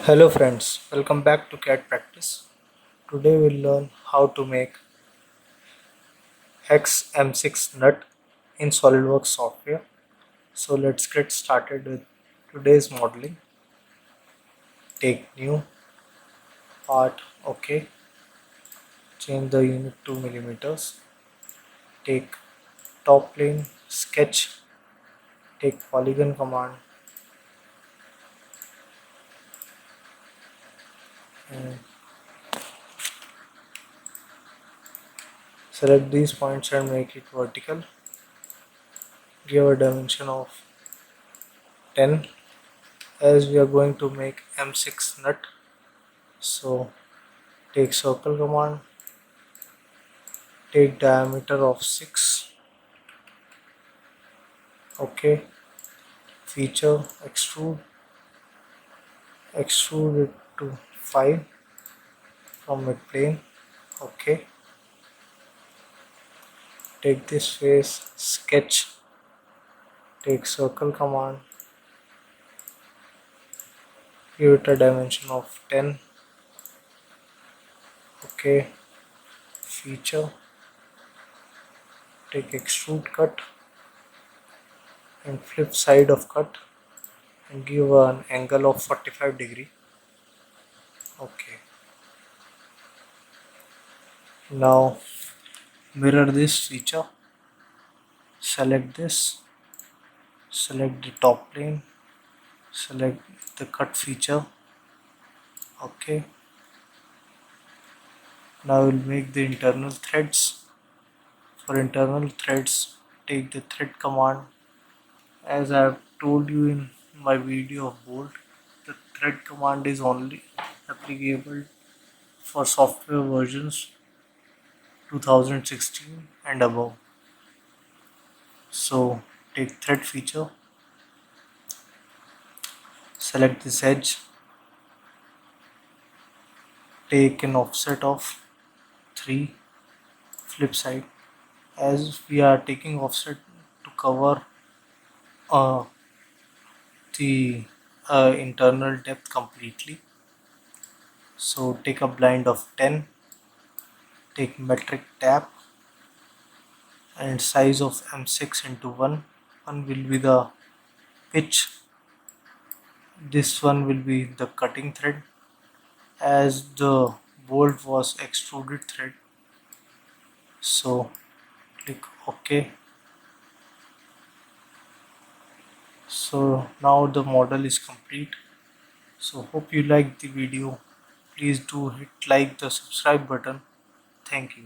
Hello friends, welcome back to CAD Practice. Today we'll learn how to make Hex M6 nut in Solidworks software. So let's get started with today's modeling. Take new part, OK. Change the unit to millimeters. Take top plane, sketch. Take polygon command and select these points and make it vertical. Give a dimension of 10 as we are going to make M6 nut. So take circle command, take diameter of 6, OK, feature extrude it to 5 from mid plane, OK, take this face, sketch, take circle command, give it a dimension of 10, OK, feature, take extrude cut and flip side of cut and give an angle of 45 degree, OK. Now mirror this feature, select this, select the top plane, select the cut feature, OK. Now we'll make the internal threads. For internal threads, take the thread command. As I have told you in my video of bolt, the thread command is only applicable for software versions 2016 and above. So take thread feature, select this edge, take an offset of 3, flip side. As we are taking offset to cover the internal depth completely, so take a blind of 10, take metric tap and size of M6 into 1 will be the pitch, this one will be the cutting thread, as the bolt was extruded thread. So click OK. So now the model is complete. So hope you liked the video. Please do hit like the subscribe button. Thank you.